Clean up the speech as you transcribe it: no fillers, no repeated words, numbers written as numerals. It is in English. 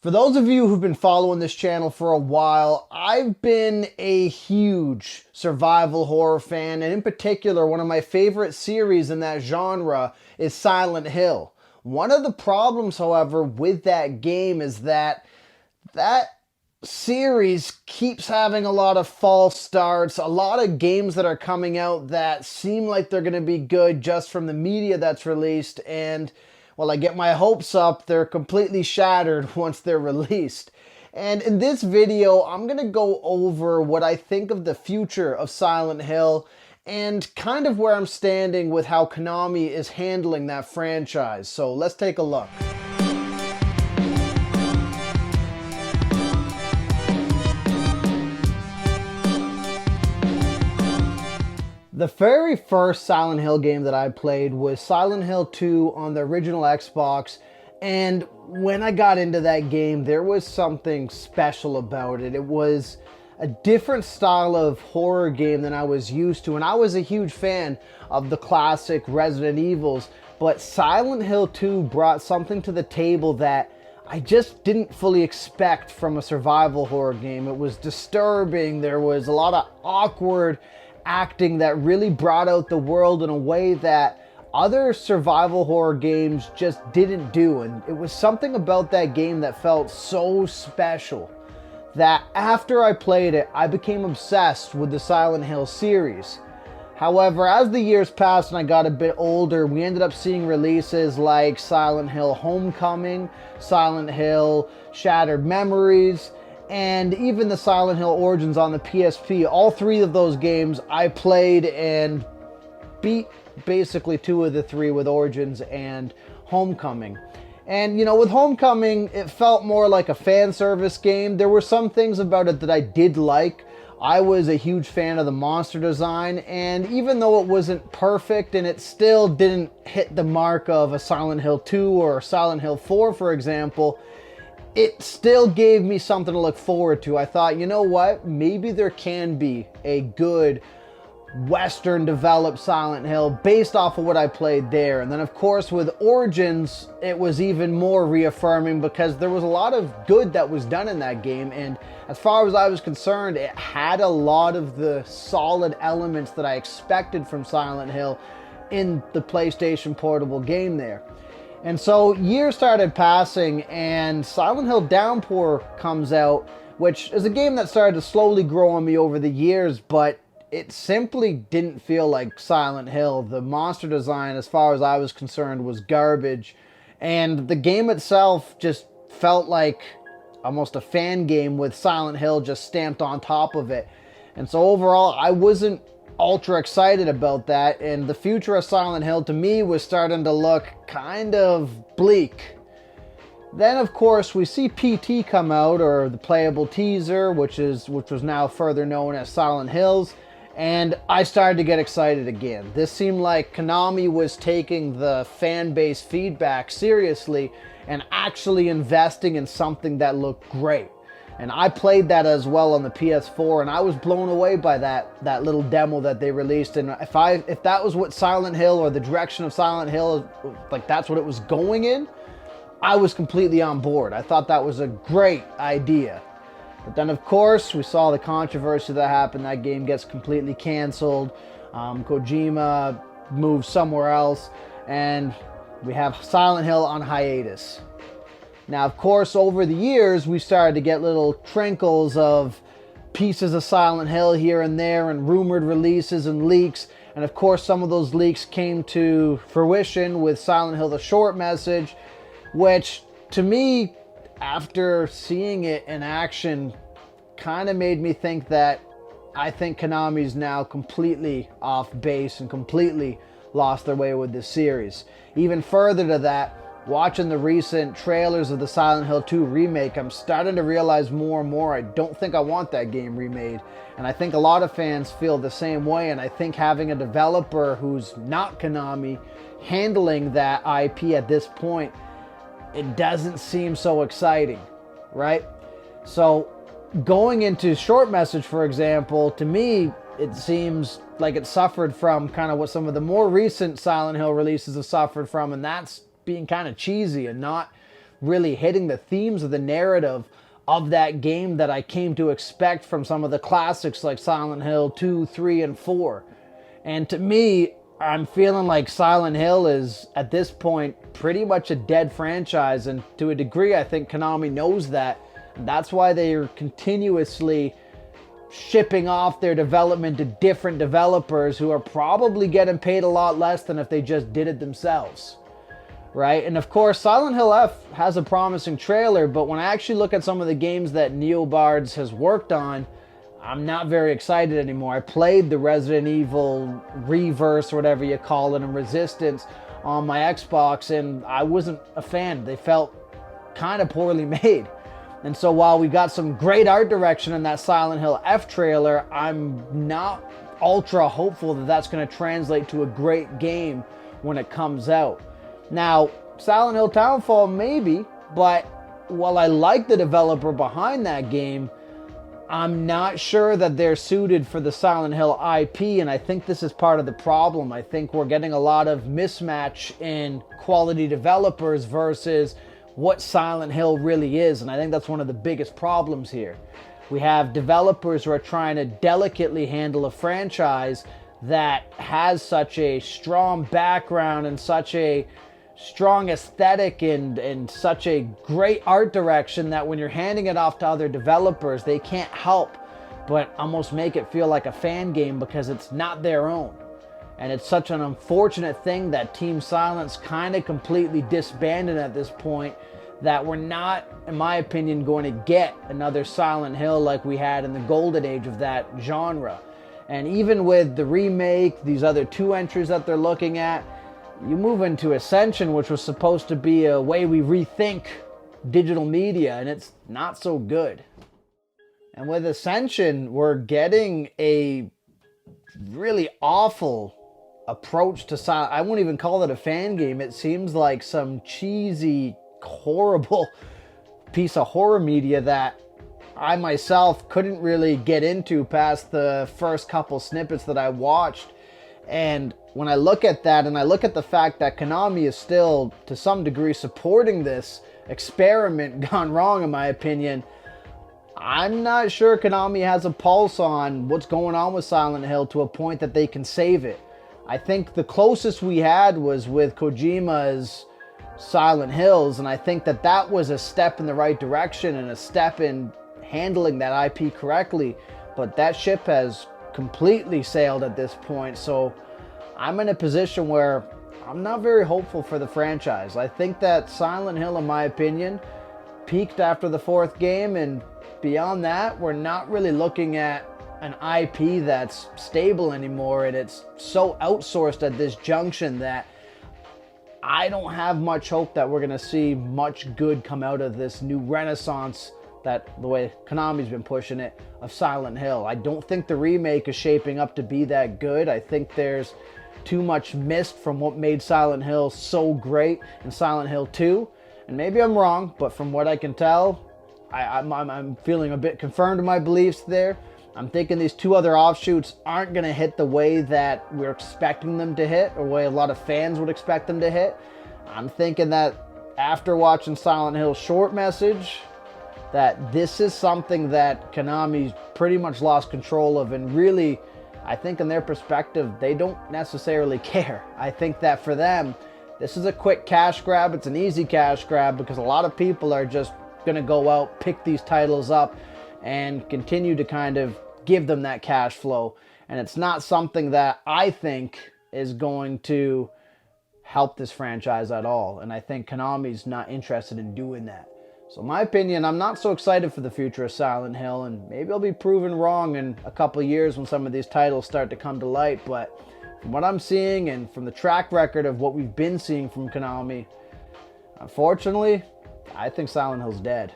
For those of you who've been following this channel for a while, I've been a huge survival horror fan, and in particular, one of my favorite series in that genre is Silent Hill. One of the problems, however, with that game is that series keeps having a lot of false starts, a lot of games that are coming out that seem like they're going to be good just from the media that's released, and well, I get my hopes up, they're completely shattered once they're released. And in this video, I'm going to go over what I think of the future of Silent Hill and kind of where I'm standing with how Konami is handling that franchise. So let's take a look. The very first Silent Hill game that I played was Silent Hill 2 on the original Xbox, and when I got into that game, there was something special about it. It was a different style of horror game than I was used to, and I was a huge fan of the classic Resident Evils, but Silent Hill 2 brought something to the table that I just didn't fully expect from a survival horror game. It was disturbing, there was a lot of awkward acting that really brought out the world in a way that other survival horror games just didn't do. And it was something about that game that felt so special that after I played it, I became obsessed with the Silent Hill series. However, as the years passed and I got a bit older, we ended up seeing releases like Silent Hill Homecoming, Silent Hill Shattered Memories, and even the Silent Hill Origins on the PSP. All three of those games I played and beat basically two of the three with Origins and Homecoming. And you know, with Homecoming, it felt more like a fan service game. There were some things about it that I did like. I was a huge fan of the monster design, and even though it wasn't perfect and it still didn't hit the mark of a Silent Hill 2 or Silent Hill 4, for example, it still gave me something to look forward to. I thought, you know what? Maybe there can be a good Western developed Silent Hill based off of what I played there. And then of course with Origins, it was even more reaffirming because there was a lot of good that was done in that game. And as far as I was concerned, it had a lot of the solid elements that I expected from Silent Hill in the PlayStation Portable game there. And so years started passing and Silent Hill Downpour comes out, which is a game that started to slowly grow on me over the years, but it simply didn't feel like Silent Hill. The monster design, as far as I was concerned, was garbage. And the game itself just felt like almost a fan game with Silent Hill just stamped on top of it. And so overall, I wasn't ultra excited about that, and the future of Silent Hill to me was starting to look kind of bleak. Then of course we see PT come out, or the playable teaser, which was now further known as Silent Hills, and I started to get excited again. This seemed like Konami was taking the fan base feedback seriously and actually investing in something that looked great. And I played that as well on the PS4, and I was blown away by that little demo that they released. And if that was what Silent Hill, or the direction of Silent Hill, like that's what it was going in, I was completely on board. I thought that was a great idea. But then of course we saw the controversy that happened. That game gets completely canceled. Kojima moves somewhere else, and we have Silent Hill on hiatus. Now, of course, over the years, we started to get little trinkles of pieces of Silent Hill here and there, and rumored releases and leaks. And of course, some of those leaks came to fruition with Silent Hill: The Short Message, which to me, after seeing it in action, kind of made me think that I think Konami's now completely off base and completely lost their way with this series. Even further to that, watching the recent trailers of the Silent Hill 2 remake, I'm starting to realize more and more I don't think I want that game remade. And I think a lot of fans feel the same way, and I think having a developer who's not Konami handling that IP at this point, it doesn't seem so exciting, right? So going into Short Message, for example, to me, it seems like it suffered from kind of what some of the more recent Silent Hill releases have suffered from, and that's being kind of cheesy and not really hitting the themes of the narrative of that game that I came to expect from some of the classics like Silent Hill 2, 3, and 4. And to me, I'm feeling like Silent Hill is, at this point, pretty much a dead franchise. And to a degree, I think Konami knows that. That's why they are continuously shipping off their development to different developers who are probably getting paid a lot less than if they just did it themselves. Right? And of course, Silent Hill F has a promising trailer, but when I actually look at some of the games that Neobards has worked on, I'm not very excited anymore. I played the Resident Evil Reverse, or whatever you call it, and Resistance on my Xbox, and I wasn't a fan. They felt kind of poorly made. And so while we got some great art direction in that Silent Hill F trailer, I'm not ultra hopeful that that's going to translate to a great game when it comes out. Now, Silent Hill Townfall maybe, but while I like the developer behind that game, I'm not sure that they're suited for the Silent Hill IP, and I think this is part of the problem. I think we're getting a lot of mismatch in quality developers versus what Silent Hill really is, and I think that's one of the biggest problems here. We have developers who are trying to delicately handle a franchise that has such a strong background and such a strong aesthetic and such a great art direction that when you're handing it off to other developers, they can't help but almost make it feel like a fan game because it's not their own. And it's such an unfortunate thing that Team Silent's kind of completely disbanded at this point, that we're not, in my opinion, going to get another Silent Hill like we had in the golden age of that genre. And even with the remake, these other 2 entries that they're looking at, you move into Ascension, which was supposed to be a way we rethink digital media, and it's not so good. And with Ascension, we're getting a really awful approach to Silent. I won't even call it a fan game. It seems like some cheesy, horrible piece of horror media that I myself couldn't really get into past the first couple snippets that I watched. And when I look at that, and I look at the fact that Konami is still, to some degree, supporting this experiment gone wrong, in my opinion, I'm not sure Konami has a pulse on what's going on with Silent Hill to a point that they can save it. I think the closest we had was with Kojima's Silent Hills, and I think that that was a step in the right direction and a step in handling that IP correctly, but that ship has completely sailed at this point. So I'm in a position where I'm not very hopeful for the franchise. I think that Silent Hill, in my opinion, peaked after the 4th game, and beyond that, we're not really looking at an IP that's stable anymore, and it's so outsourced at this junction that I don't have much hope that we're going to see much good come out of this new renaissance, that the way Konami's been pushing it, of Silent Hill. I don't think the remake is shaping up to be that good. I think there's too much missed from what made Silent Hill so great in Silent Hill 2. And maybe I'm wrong, but from what I can tell, I'm feeling a bit confirmed in my beliefs there. I'm thinking these 2 other offshoots aren't going to hit the way that we're expecting them to hit, or the way a lot of fans would expect them to hit. I'm thinking that after watching Silent Hill Short Message, that this is something that Konami's pretty much lost control of, and really, I think in their perspective, they don't necessarily care. I think that for them, this is a quick cash grab. It's an easy cash grab because a lot of people are just going to go out, pick these titles up, and continue to kind of give them that cash flow. And it's not something that I think is going to help this franchise at all. And I think Konami's not interested in doing that. So in my opinion, I'm not so excited for the future of Silent Hill, and maybe I'll be proven wrong in a couple of years when some of these titles start to come to light. But from what I'm seeing and from the track record of what we've been seeing from Konami, unfortunately, I think Silent Hill's dead.